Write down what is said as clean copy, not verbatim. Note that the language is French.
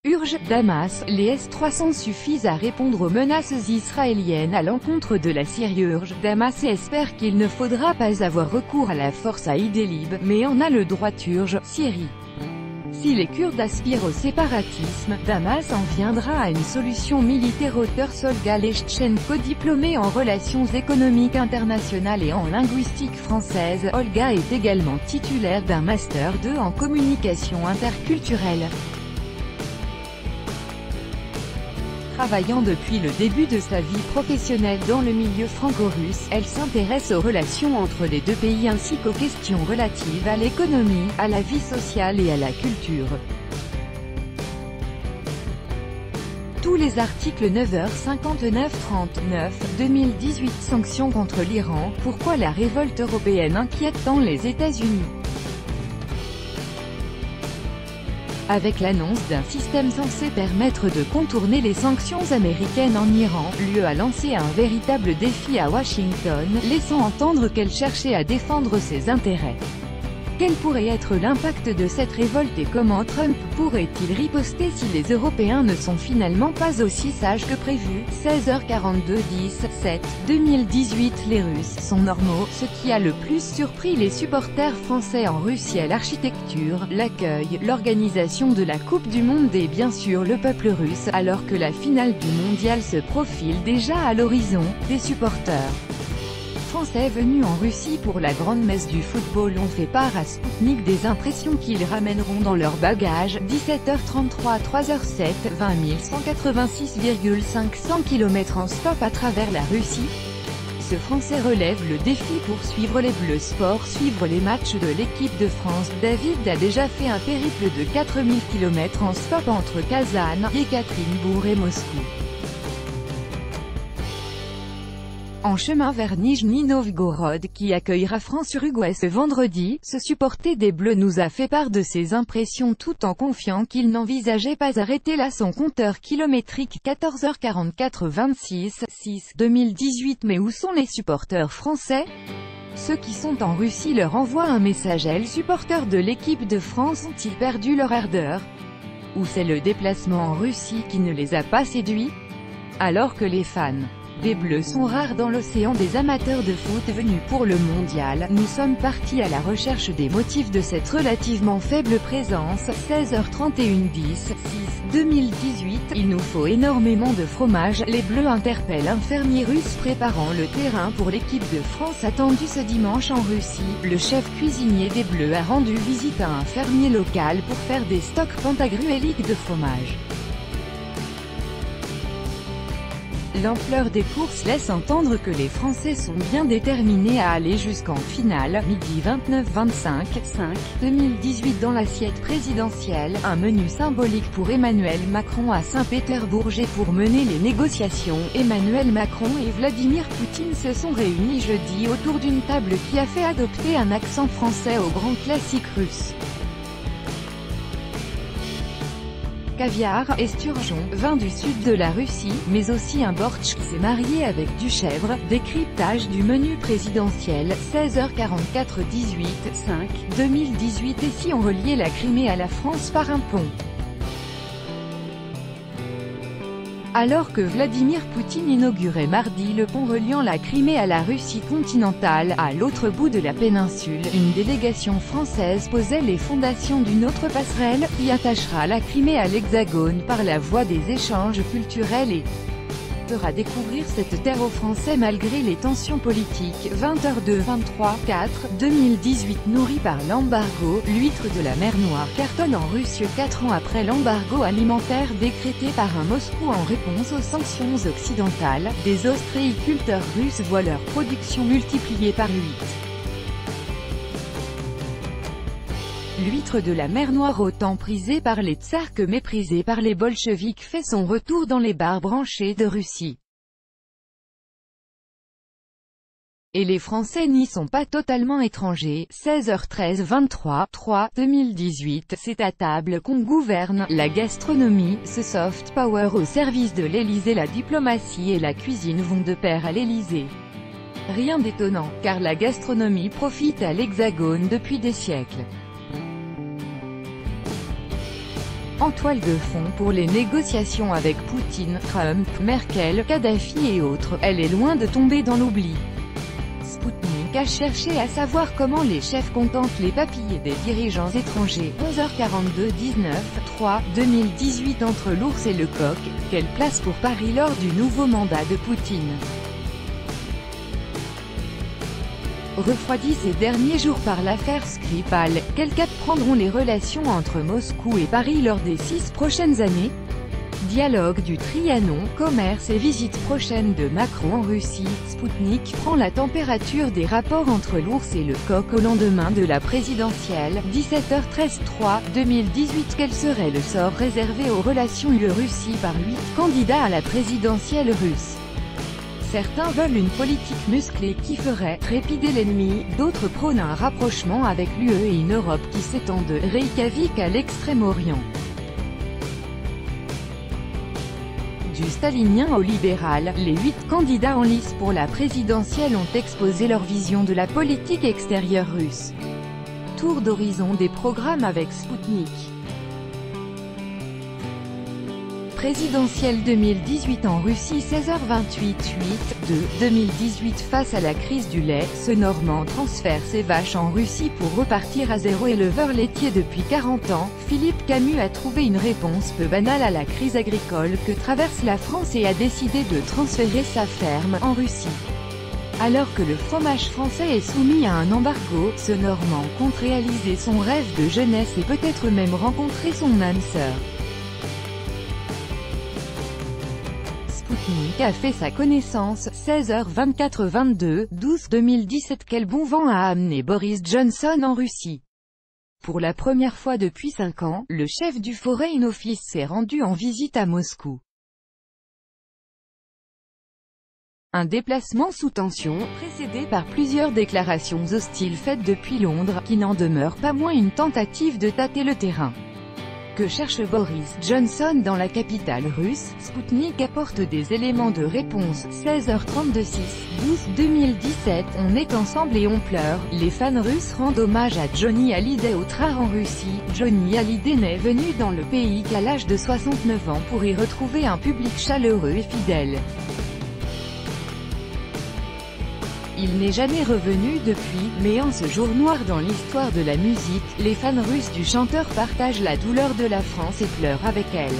Urge, Damas, les S-300 suffisent à répondre aux menaces israéliennes à l'encontre de la Syrie. Urge, Damas espère qu'il ne faudra pas avoir recours à la force à Idlib, mais en a le droit. Urge, Syrie. Si les Kurdes aspirent au séparatisme, Damas en viendra à une solution militaire. Auteur Olga Leschenko, diplômée en relations économiques internationales et en linguistique française, Olga est également titulaire d'un Master 2 en communication interculturelle. Travaillant depuis le début de sa vie professionnelle dans le milieu franco-russe, elle s'intéresse aux relations entre les deux pays ainsi qu'aux questions relatives à l'économie, à la vie sociale et à la culture. Tous les articles 9h59 39, 2018. Sanctions contre l'Iran, pourquoi la révolte européenne inquiète tant les États-Unis? Avec l'annonce d'un système censé permettre de contourner les sanctions américaines en Iran, l'UE a lancé un véritable défi à Washington, laissant entendre qu'elle cherchait à défendre ses intérêts. Quel pourrait être l'impact de cette révolte et comment Trump pourrait-il riposter si les Européens ne sont finalement pas aussi sages que prévu? 16h42 17, 2018. Les Russes sont normaux. Ce qui a le plus surpris les supporters français en Russie est l'architecture, l'accueil, l'organisation de la Coupe du Monde et bien sûr le peuple russe, alors que la finale du mondial se profile déjà à l'horizon. Des supporters Français venus en Russie pour la grande messe du football ont fait part à Sputnik des impressions qu'ils ramèneront dans leur bagage. 17h33 3h07 20 186,500 km en stop à travers la Russie. Ce Français relève le défi pour suivre les Bleus Sport, suivre les matchs de l'équipe de France. David a déjà fait un périple de 4000 km en stop entre Kazan, Yekaterinbourg et Moscou. En chemin vers Nijni Novgorod qui accueillera France-Uruguay ce vendredi, ce supporter des Bleus nous a fait part de ses impressions tout en confiant qu'il n'envisageait pas arrêter là son compteur kilométrique. 14h44 26 6 2018. Mais où sont les supporters français? Ceux qui sont en Russie leur envoient un message. Les supporters de l'équipe de France ont-ils perdu leur ardeur? Ou c'est le déplacement en Russie qui ne les a pas séduits? Alors que les fans des Bleus sont rares dans l'océan des amateurs de foot venus pour le mondial, nous sommes partis à la recherche des motifs de cette relativement faible présence. 16h31 10 6 2018. Il nous faut énormément de fromage. Les Bleus interpellent un fermier russe préparant le terrain pour l'équipe de France attendue ce dimanche en Russie. Le chef cuisinier des Bleus a rendu visite à un fermier local pour faire des stocks pentagruéliques de fromage. L'ampleur des courses laisse entendre que les Français sont bien déterminés à aller jusqu'en finale. Midi 29-25 5 2018. Dans l'assiette présidentielle, un menu symbolique pour Emmanuel Macron à Saint-Pétersbourg. Pour mener les négociations, Emmanuel Macron et Vladimir Poutine se sont réunis jeudi autour d'une table qui a fait adopter un accent français au grand classique russe. Caviar, esturgeon, vin du sud de la Russie, mais aussi un bortsch qui s'est marié avec du chèvre. Décryptage du menu présidentiel. 16h44 18 5 2018. Et si on reliait la Crimée à la France par un pont? Alors que Vladimir Poutine inaugurait mardi le pont reliant la Crimée à la Russie continentale, à l'autre bout de la péninsule, une délégation française posait les fondations d'une autre passerelle, qui attachera la Crimée à l'Hexagone par la voie des échanges culturels et fera découvrir cette terre aux Français malgré les tensions politiques. 20h02 23 4 2018. Nourrie par l'embargo, l'huître de la mer Noire cartonne en Russie 4 ans après l'embargo alimentaire décrété par un Moscou en réponse aux sanctions occidentales. Des ostréiculteurs russes voient leur production multipliée par 8. L'huître de la mer Noire, autant prisée par les tsars que méprisée par les bolcheviks, fait son retour dans les bars branchés de Russie. Et les Français n'y sont pas totalement étrangers. 16h13 23 3 2018. C'est à table qu'on gouverne. La gastronomie, ce soft power au service de l'Élysée. La diplomatie et la cuisine vont de pair à l'Élysée. Rien d'étonnant, car la gastronomie profite à l'Hexagone depuis des siècles. en toile de fond pour les négociations avec Poutine, Trump, Merkel, Kadhafi et autres, elle est loin de tomber dans l'oubli. Sputnik a cherché à savoir comment les chefs contentent les papilles des dirigeants étrangers. 11h42 19/3/2018 entre l'ours et le coq, quelle place pour Paris lors du nouveau mandat de Poutine? Refroidi ces derniers jours par l'affaire Skripal, quel cap prendront les relations entre Moscou et Paris lors des 6 prochaines années? Dialogue du Trianon, commerce et visite prochaine de Macron en Russie, Sputnik prend la température des rapports entre l'ours et le coq au lendemain de la présidentielle, 17h13 3/2018. Quel serait le sort réservé aux relations UE-Russie par 8 candidats à la présidentielle russe? Certains veulent une politique musclée qui ferait trépider l'ennemi, d'autres prônent un rapprochement avec l'UE et une Europe qui s'étend de Reykjavik à l'Extrême-Orient. Du stalinien au libéral, les 8 candidats en lice pour la présidentielle ont exposé leur vision de la politique extérieure russe. Tour d'horizon des programmes avec Sputnik. Présidentielle 2018 en Russie 16h28 2018 face à la crise du lait, ce Normand transfère ses vaches en Russie pour repartir à zéro. Éleveur laitier depuis 40 ans, Philippe Camus a trouvé une réponse peu banale à la crise agricole que traverse la France et a décidé de transférer sa ferme en Russie. Alors que le fromage français est soumis à un embargo, ce Normand compte réaliser son rêve de jeunesse et peut-être même rencontrer son âme sœur. Sputnik a fait sa connaissance, 16h24-22-12-2017. Quel bon vent a amené Boris Johnson en Russie? Pour la première fois depuis 5 ans, le chef du Foreign Office s'est rendu en visite à Moscou. Un déplacement sous tension, précédé par plusieurs déclarations hostiles faites depuis Londres, qui n'en demeure pas moins une tentative de tâter le terrain. Que cherche Boris Johnson dans la capitale russe? Sputnik apporte des éléments de réponse. 16h32 6/12/2017. On est ensemble et on pleure. Les fans russes rendent hommage à Johnny Hallyday au Trar en Russie. Johnny Hallyday n'est venu dans le pays qu'à l'âge de 69 ans pour y retrouver un public chaleureux et fidèle. Il n'est jamais revenu depuis, mais en ce jour noir dans l'histoire de la musique, les fans russes du chanteur partagent la douleur de la France et pleurent avec elle.